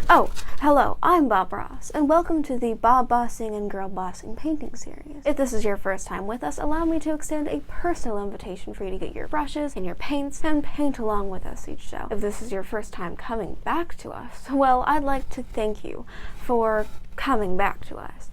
Oh, hello, I'm Bob Ross, and welcome to the Bob Bossing and Girl Bossing painting series. If this is your first time with us, allow me to extend a personal invitation for you to get your brushes and your paints and paint along with us each show. If this is your first time coming back to us, well, I'd like to thank you for coming back to us.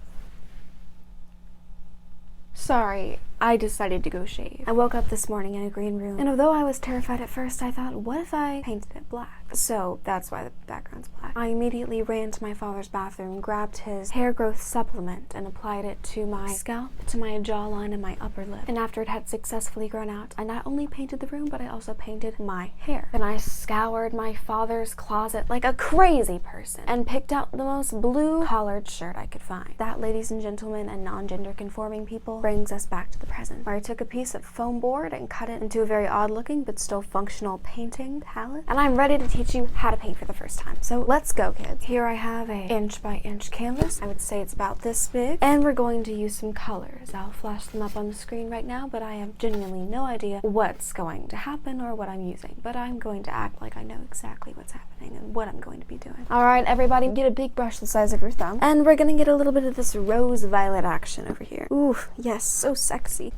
Sorry, I decided to go shave. I woke up this morning in a green room, and although I was terrified at first, I thought, what if I painted it black? So that's why the background's black. I immediately ran to my father's bathroom, grabbed his hair growth supplement, and applied it to my scalp, to my jawline, and my upper lip. And after it had successfully grown out, I not only painted the room, but I also painted my hair. Then I scoured my father's closet like a crazy person, and picked out the most blue collared shirt I could find. That, ladies and gentlemen, and non-gender conforming people, brings us back to the present, where I took a piece of foam board and cut it into a very odd looking but still functional painting palette, and I'm ready to teach you how to paint for the first time. So let's go, kids. Here I have a inch by inch canvas. I would say it's about this big, and we're going to use some colors. I'll flash them up on the screen right now, but I have genuinely no idea what's going to happen or what I'm using, but I'm going to act like I know exactly what's happening and what I'm going to be doing. Alright, everybody, get a big brush the size of your thumb, and we're gonna get a little bit of this rose violet action over here. Ooh, yes, so sexy.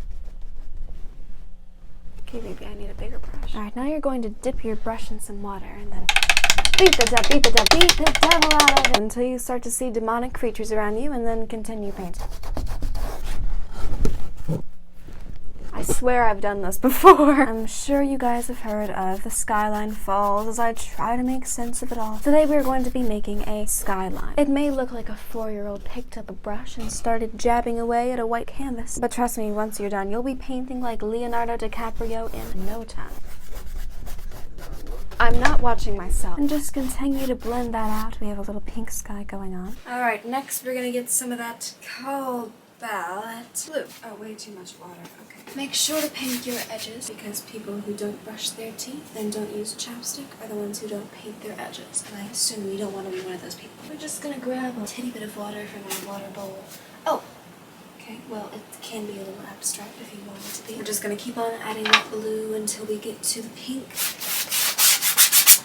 Okay, maybe I need a bigger brush. Alright, now you're going to dip your brush in some water and then beat the devil out of it until you start to see demonic creatures around you, and then continue painting. I swear I've done this before. I'm sure you guys have heard of the skyline falls as I try to make sense of it all. Today we're going to be making a skyline. It may look like a 4-year-old picked up a brush and started jabbing away at a white canvas, but trust me, once you're done, you'll be painting like Leonardo DiCaprio in no time. I'm not watching myself. And just continue to blend that out. We have a little pink sky going on. Alright, next we're gonna get some of that cold palette blue. Oh, way too much water. Okay. Make sure to paint your edges, because people who don't brush their teeth and don't use chapstick are the ones who don't paint their edges. And I assume you don't want to be one of those people. We're just gonna grab a tiny bit of water from our water bowl. Oh! Okay, well, it can be a little abstract if you want it to be. We're just gonna keep on adding that blue until we get to the pink.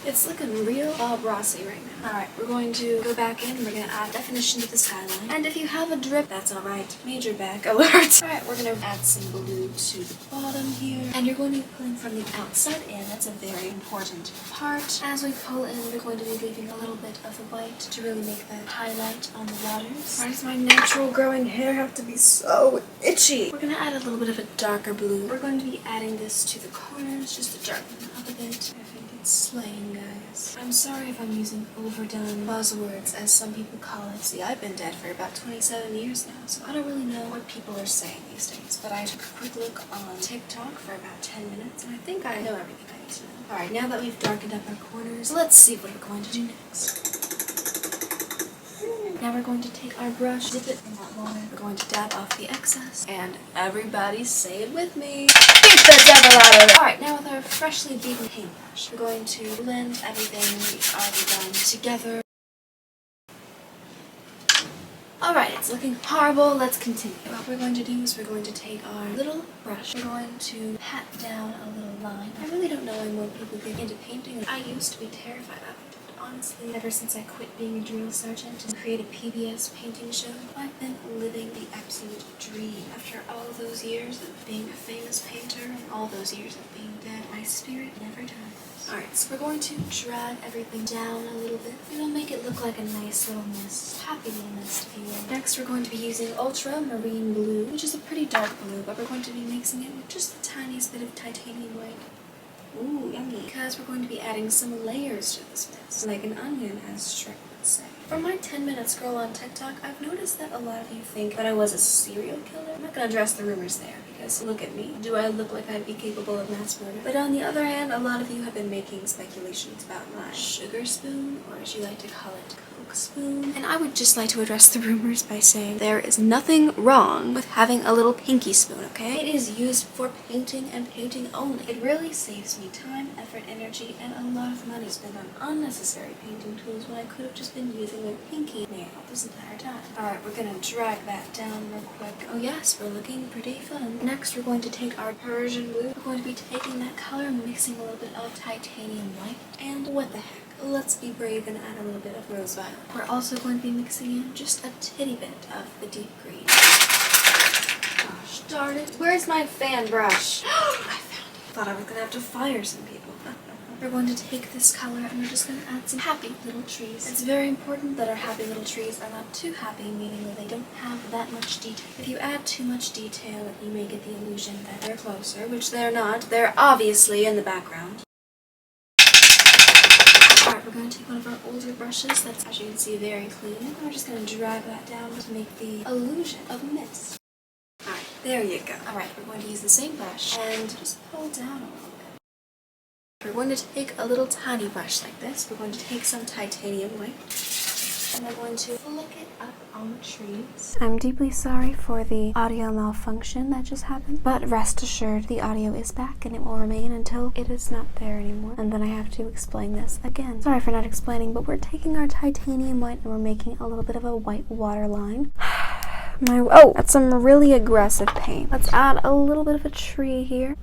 It's looking real Bob Rossy right now. Alright, we're going to go back in and we're going to add definition to the skyline. And if you have a drip, that's alright. Major bag alert. Alright, we're going to add some blue to the bottom here. And you're going to be pulling from the outside in. That's a very important part. As we pull in, we're going to be leaving a little bit of the white to really make that highlight on the waters. Why does my natural growing hair have to be so itchy? We're going to add a little bit of a darker blue. We're going to be adding this to the corners just to darken them up a bit. Slaying, guys. I'm sorry if I'm using overdone buzzwords, as some people call it. See, I've been dead for about 27 years now, so I don't really know what people are saying these days. But I took a quick look on TikTok for about 10 minutes, and I think I know everything I need to know. Alright, now that we've darkened up our corners, let's see what we're going to do next. Now we're going to take our brush, dip it in that water. We're going to dab off the excess, and everybody say it with me. Beat the devil out of it! Alright, now with our freshly beaten paintbrush, we're going to blend everything we've already done together. Alright, it's looking horrible. Let's continue. What we're going to do is we're going to take our little brush. We're going to pat down a little line. I really don't know why more people get into painting. I used to be terrified of it. Honestly, ever since I quit being a drill sergeant and created a PBS painting show, I've been living the absolute dream. After all those years of being a famous painter and all those years of being dead, my spirit never dies. Alright, so we're going to drag everything down a little bit. It'll make it look like a nice little mist. Happy little mist, if you will. Next, we're going to be using ultramarine blue, which is a pretty dark blue, but we're going to be mixing it with just the tiniest bit of titanium white. Ooh, yummy. Because we're going to be adding some layers to this mix, like an onion, as Shrek would say. From my 10-minute scroll on TikTok, I've noticed that a lot of you think that I was a serial killer. I'm not going to address the rumors there, because look at me. Do I look like I'd be capable of mass murder? But on the other hand, a lot of you have been making speculations about my sugar spoon, or as you like to call it, Coke spoon. And I would just like to address the rumors by saying there is nothing wrong with having a little pinky spoon, okay? It is used for painting and painting only. It really saves me time, effort, energy, and a lot of money spent on unnecessary painting tools when I could have just been using my pinky nail this entire time. Alright, we're gonna drag that down real quick. Oh yes, we're looking pretty fun. Next, we're going to take our Persian blue. We're going to be taking that color and mixing a little bit of titanium white. And what the heck? let's be brave and add a little bit of rose violet. We're also going to be mixing in just a titty bit of the deep green. Gosh darn it. Where's my fan brush? I found it. Thought I was gonna have to fire some people. We're going to take this color and we're just going to add some happy little trees. It's very important that our happy little trees are not too happy, meaning that they don't have that much detail. If you add too much detail, you may get the illusion that they're closer, which they're not. They're obviously in the background. Alright, we're going to take one of our older brushes that's, as you can see, very clean. And we're just going to drag that down to make the illusion of mist. Alright, there you go. Alright, we're going to use the same brush and just pull down a little bit. We're going to take a little tiny brush like this. We're going to take some titanium white and we're going to flick it up on the trees. I'm deeply sorry for the audio malfunction that just happened, but rest assured the audio is back and it will remain until it is not there anymore. And then I have to explain this again. Sorry for not explaining, but we're taking our titanium white and we're making a little bit of a white waterline. Oh, that's some really aggressive paint. Let's add a little bit of a tree here.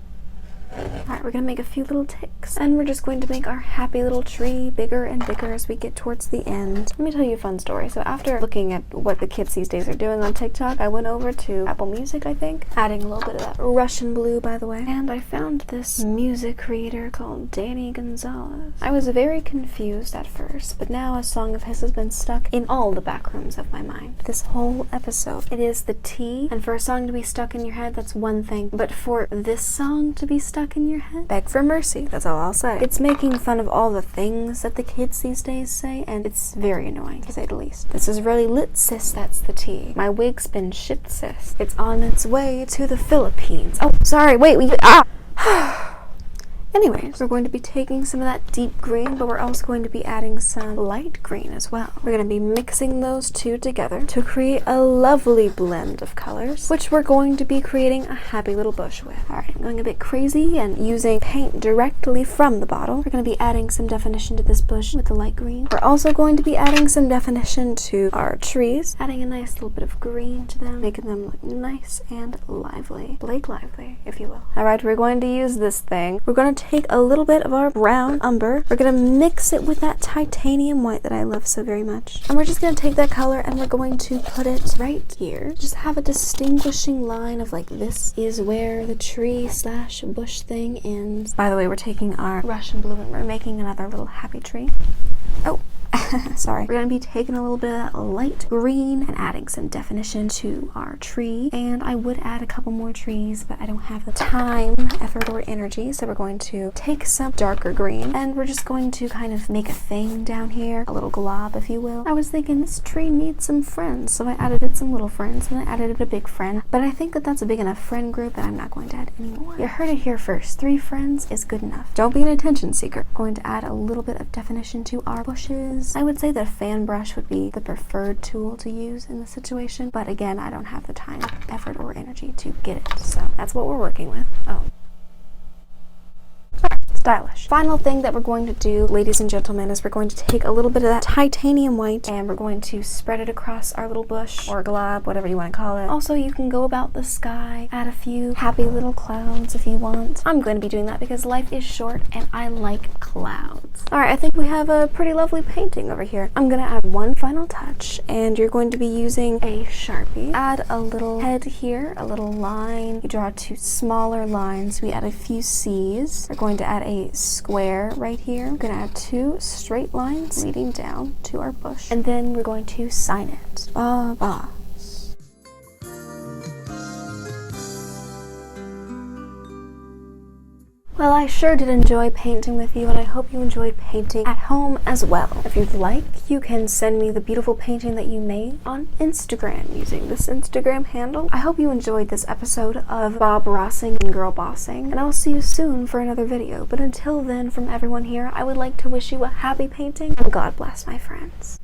Alright, we're going to make a few little ticks, and we're just going to make our happy little tree bigger and bigger as we get towards the end. Let me tell you a fun story. So after looking at what the kids these days are doing on TikTok, I went over to Apple Music, I think, adding a little bit of that Russian blue, by the way, and I found this music creator called Danny Gonzalez. I was very confused at first, but now a song of his has been stuck in all the back rooms of my mind. This whole episode, it is the T, and for a song to be stuck in your head, that's one thing, but for this song to be stuck in your head, beg for mercy. That's all I'll say. It's making fun of all the things that the kids these days say, and it's very annoying, to say the least. This is really lit, sis. That's the T. My wig's been shipped, sis. It's on its way to the Philippines. Oh, sorry. Wait. Anyways, we're going to be taking some of that deep green, but we're also going to be adding some light green as well. We're going to be mixing those two together to create a lovely blend of colors, which we're going to be creating a happy little bush with. Alright, I'm going a bit crazy and using paint directly from the bottle. We're going to be adding some definition to this bush with the light green. We're also going to be adding some definition to our trees, adding a nice little bit of green to them, making them look nice and lively. Blake Lively, if you will. Alright, we're going to use this thing. We're going to take a little bit of our brown umber. We're going to mix it with that titanium white that I love so very much. And we're just going to take that color and we're going to put it right here. Just have a distinguishing line of like, this is where the tree slash bush thing ends. By the way, we're taking our Russian blue and we're making another little happy tree. Oh. Sorry. We're going to be taking a little bit of that light green and adding some definition to our tree. And I would add a couple more trees, but I don't have the time, effort, or energy. So we're going to take some darker green and we're just going to kind of make a thing down here, a little glob, if you will. I was thinking this tree needs some friends, so I added it some little friends and I added it a big friend. But I think that that's a big enough friend group that I'm not going to add anymore. You heard it here first. 3 friends is good enough. Don't be an attention seeker. I'm going to add a little bit of definition to our bushes. I would say that a fan brush would be the preferred tool to use in this situation, but again, I don't have the time, effort, or energy to get it, so that's what we're working with. Oh. Stylish. Final thing that we're going to do, ladies and gentlemen, is we're going to take a little bit of that titanium white and we're going to spread it across our little bush or glob, whatever you want to call it. Also, you can go about the sky, add a few happy little clouds if you want. I'm going to be doing that because life is short and I like clouds. Alright, I think we have a pretty lovely painting over here. I'm going to add one final touch and you're going to be using a Sharpie. Add a little head here, a little line. You draw 2 smaller lines. We add a few C's. We're going to add a square right here. We're going to add 2 straight lines leading down to our bush. And then we're going to sign it. Ba-ba. Well, I sure did enjoy painting with you, and I hope you enjoyed painting at home as well. If you'd like, you can send me the beautiful painting that you made on Instagram using this Instagram handle. I hope you enjoyed this episode of Bob Rossing and Girl Bossing, and I'll see you soon for another video. But until then, from everyone here, I would like to wish you a happy painting, and God bless, my friends.